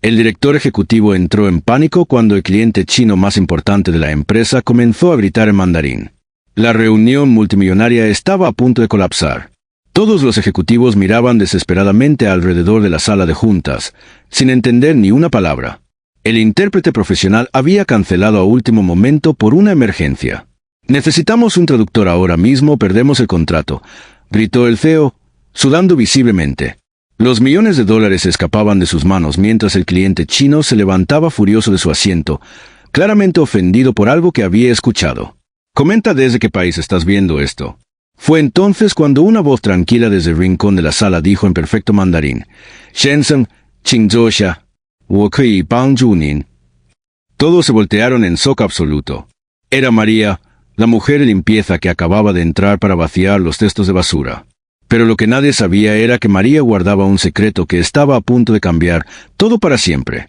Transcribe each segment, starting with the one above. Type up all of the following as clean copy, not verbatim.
El director ejecutivo entró en pánico cuando el cliente chino más importante de la empresa comenzó a gritar en mandarín. La reunión multimillonaria estaba a punto de colapsar. Todos los ejecutivos miraban desesperadamente alrededor de la sala de juntas, sin entender ni una palabra. El intérprete profesional había cancelado a último momento por una emergencia. «Necesitamos un traductor ahora mismo, perdemos el contrato», gritó el CEO, sudando visiblemente. Los millones de dólares escapaban de sus manos mientras el cliente chino se levantaba furioso de su asiento, claramente ofendido por algo que había escuchado. «Comenta desde qué país estás viendo esto». Fue entonces cuando una voz tranquila desde el rincón de la sala dijo en perfecto mandarín: «Shenzhen, Qingzhou, wo kei帮助您». Todos se voltearon en shock absoluto. Era María, la mujer de limpieza que acababa de entrar para vaciar los cestos de basura. Pero lo que nadie sabía era que María guardaba un secreto que estaba a punto de cambiar todo para siempre.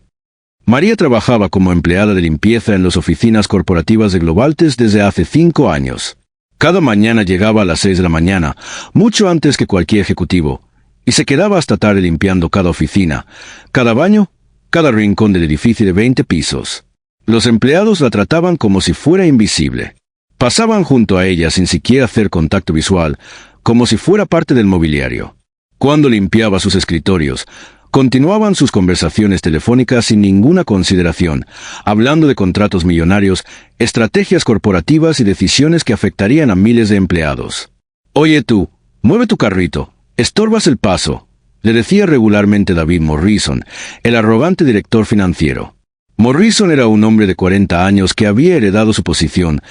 María trabajaba como empleada de limpieza en las oficinas corporativas de Globaltex desde hace 5 años. Cada mañana llegaba a las 6 de la mañana, mucho antes que cualquier ejecutivo, y se quedaba hasta tarde limpiando cada oficina, cada baño, cada rincón del edificio de 20 pisos. Los empleados la trataban como si fuera invisible. Pasaban junto a ella sin siquiera hacer contacto visual, como si fuera parte del mobiliario. Cuando limpiaba sus escritorios, continuaban sus conversaciones telefónicas sin ninguna consideración, hablando de contratos millonarios, estrategias corporativas y decisiones que afectarían a miles de empleados. «Oye tú, mueve tu carrito, estorbas el paso», le decía regularmente David Morrison, el arrogante director financiero. Morrison era un hombre de 40 años que había heredado su posición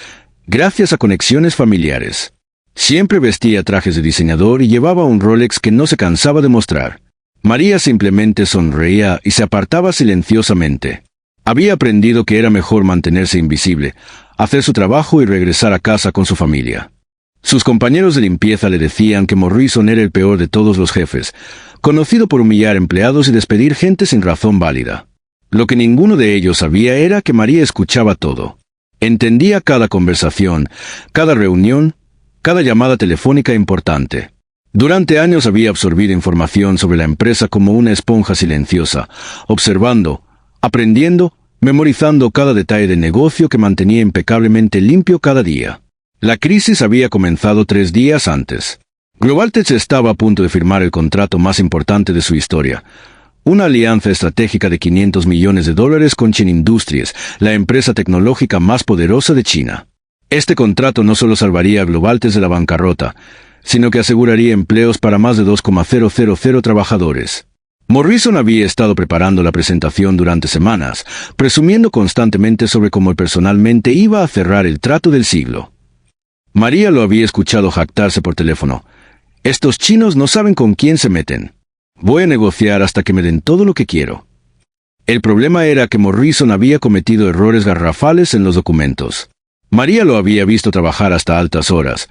gracias a conexiones familiares. Siempre vestía trajes de diseñador y llevaba un Rolex que no se cansaba de mostrar. María simplemente sonreía y se apartaba silenciosamente. Había aprendido que era mejor mantenerse invisible, hacer su trabajo y regresar a casa con su familia. Sus compañeros de limpieza le decían que Morrison era el peor de todos los jefes, conocido por humillar empleados y despedir gente sin razón válida. Lo que ninguno de ellos sabía era que María escuchaba todo. Entendía cada conversación, cada reunión, cada llamada telefónica importante. Durante años había absorbido información sobre la empresa como una esponja silenciosa, observando, aprendiendo, memorizando cada detalle del negocio que mantenía impecablemente limpio cada día. La crisis había comenzado 3 días antes. Globaltex estaba a punto de firmar el contrato más importante de su historia, una alianza estratégica de $500 millones con Chen Industries, la empresa tecnológica más poderosa de China. Este contrato no solo salvaría a Globaltex de la bancarrota, sino que aseguraría empleos para más de 2,000 trabajadores. Morrison había estado preparando la presentación durante semanas, presumiendo constantemente sobre cómo personalmente iba a cerrar el trato del siglo. María lo había escuchado jactarse por teléfono. «Estos chinos no saben con quién se meten. Voy a negociar hasta que me den todo lo que quiero». El problema era que Morrison había cometido errores garrafales en los documentos. María lo había visto trabajar hasta altas horas,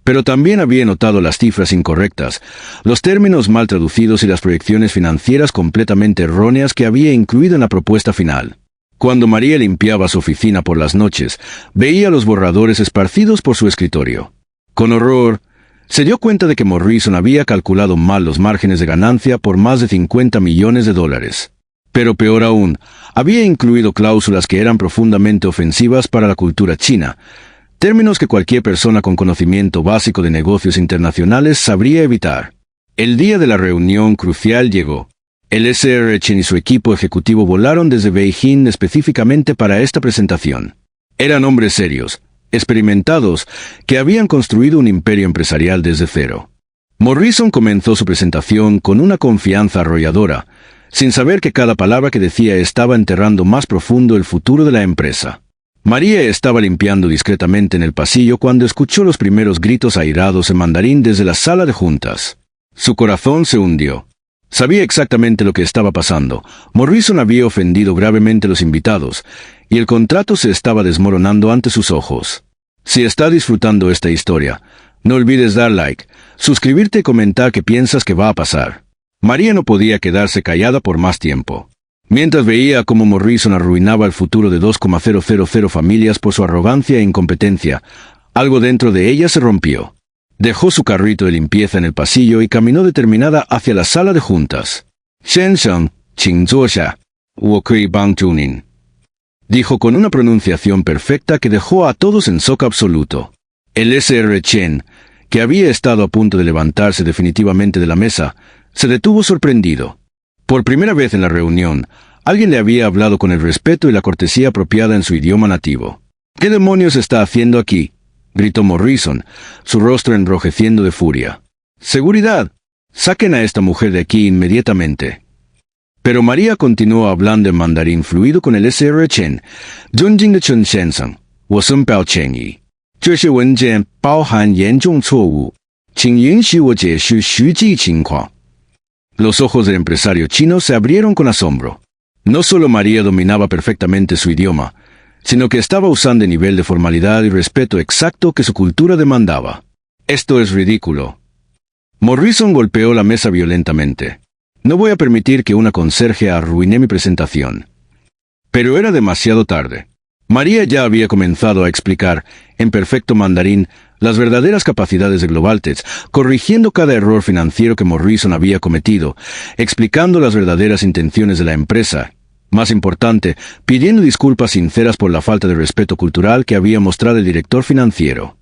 pero también había notado las cifras incorrectas, los términos mal traducidos y las proyecciones financieras completamente erróneas que había incluido en la propuesta final. Cuando María limpiaba su oficina por las noches, veía los borradores esparcidos por su escritorio. Con horror, se dio cuenta de que Morrison había calculado mal los márgenes de ganancia por más de $50 millones. Pero peor aún, había incluido cláusulas que eran profundamente ofensivas para la cultura china, términos que cualquier persona con conocimiento básico de negocios internacionales sabría evitar. El día de la reunión crucial llegó. El Sr. Chen y su equipo ejecutivo volaron desde Beijing específicamente para esta presentación. Eran hombres serios, experimentados, que habían construido un imperio empresarial desde cero. Morrison comenzó su presentación con una confianza arrolladora, sin saber que cada palabra que decía estaba enterrando más profundo el futuro de la empresa. María estaba limpiando discretamente en el pasillo cuando escuchó los primeros gritos airados en mandarín desde la sala de juntas. Su corazón se hundió. Sabía exactamente lo que estaba pasando. Morrison había ofendido gravemente a los invitados, y el contrato se estaba desmoronando ante sus ojos. Si está disfrutando esta historia, no olvides dar like, suscribirte y comentar qué piensas que va a pasar. María no podía quedarse callada por más tiempo. Mientras veía cómo Morrison arruinaba el futuro de 2,000 familias por su arrogancia e incompetencia, algo dentro de ella se rompió. Dejó su carrito de limpieza en el pasillo y caminó determinada hacia la sala de juntas. Shenzhen, Qingzhou. Wokui Bang Tunin. Dijo con una pronunciación perfecta que dejó a todos en shock absoluto. El Sr. Chen, que había estado a punto de levantarse definitivamente de la mesa, se detuvo sorprendido. Por primera vez en la reunión, alguien le había hablado con el respeto y la cortesía apropiada en su idioma nativo. «¿Qué demonios está haciendo aquí?», gritó Morrison, su rostro enrojeciendo de furia. «¡Seguridad! Saquen a esta mujer de aquí inmediatamente». Pero María continuó hablando en mandarín fluido con el Sr. Chen. «Dunjing de Chen Shenseng, wo sun Bao Chen Yi. 这些文件包含严重错误，请允许我解释实际情况». Los ojos del empresario chino se abrieron con asombro. No solo María dominaba perfectamente su idioma, sino que estaba usando el nivel de formalidad y respeto exacto que su cultura demandaba. «Esto es ridículo». Morrison golpeó la mesa violentamente. «No voy a permitir que una conserje arruine mi presentación». Pero era demasiado tarde. María ya había comenzado a explicar, en perfecto mandarín, las verdaderas capacidades de Globaltech, corrigiendo cada error financiero que Morrison había cometido, explicando las verdaderas intenciones de la empresa. Más importante, pidiendo disculpas sinceras por la falta de respeto cultural que había mostrado el director financiero.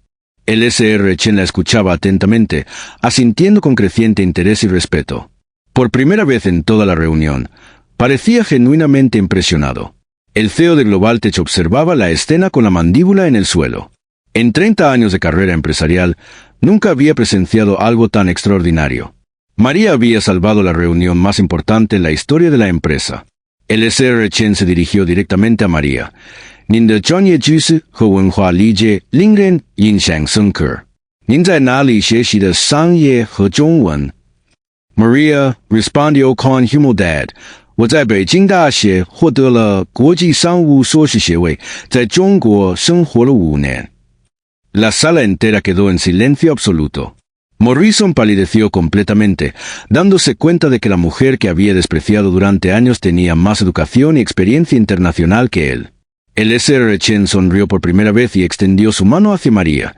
El Sr. Chen la escuchaba atentamente, asintiendo con creciente interés y respeto. Por primera vez en toda la reunión, parecía genuinamente impresionado. El CEO de Globaltech observaba la escena con la mandíbula en el suelo. En 30 años de carrera empresarial, nunca había presenciado algo tan extraordinario. María había salvado la reunión más importante en la historia de la empresa. El Sr. Chen se dirigió directamente a María. «Nin de专业知识和文化理解令人印象深刻。您在哪里学习的商业和中文?» Maria respondió con humildad. 我在北京大学获得了国际商务硕士学位，在中国生活了5年。La sala entera quedó en silencio absoluto. Morrison palideció completamente, dándose cuenta de que la mujer que había despreciado durante años tenía más educación y experiencia internacional que él. El Sr. Chen sonrió por primera vez y extendió su mano hacia María.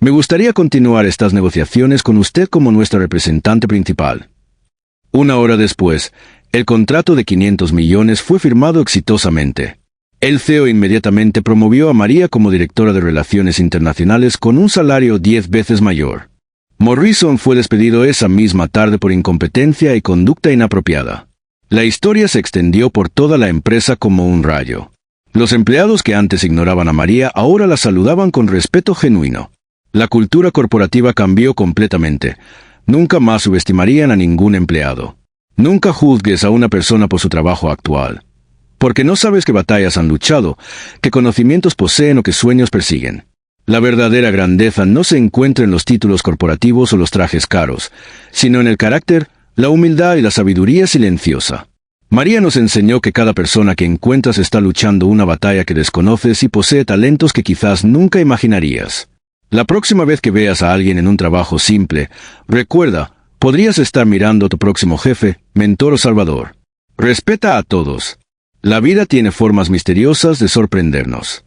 «Me gustaría continuar estas negociaciones con usted como nuestra representante principal». Una hora después, el contrato de 500 millones fue firmado exitosamente. El CEO inmediatamente promovió a María como directora de Relaciones Internacionales con un salario 10 veces mayor. Morrison fue despedido esa misma tarde por incompetencia y conducta inapropiada. La historia se extendió por toda la empresa como un rayo. Los empleados que antes ignoraban a María ahora la saludaban con respeto genuino. La cultura corporativa cambió completamente. Nunca más subestimarían a ningún empleado. Nunca juzgues a una persona por su trabajo actual. Porque no sabes qué batallas han luchado, qué conocimientos poseen o qué sueños persiguen. La verdadera grandeza no se encuentra en los títulos corporativos o los trajes caros, sino en el carácter, la humildad y la sabiduría silenciosa. María nos enseñó que cada persona que encuentras está luchando una batalla que desconoces y posee talentos que quizás nunca imaginarías. La próxima vez que veas a alguien en un trabajo simple, recuerda, podrías estar mirando a tu próximo jefe, mentor o salvador. Respeta a todos. La vida tiene formas misteriosas de sorprendernos.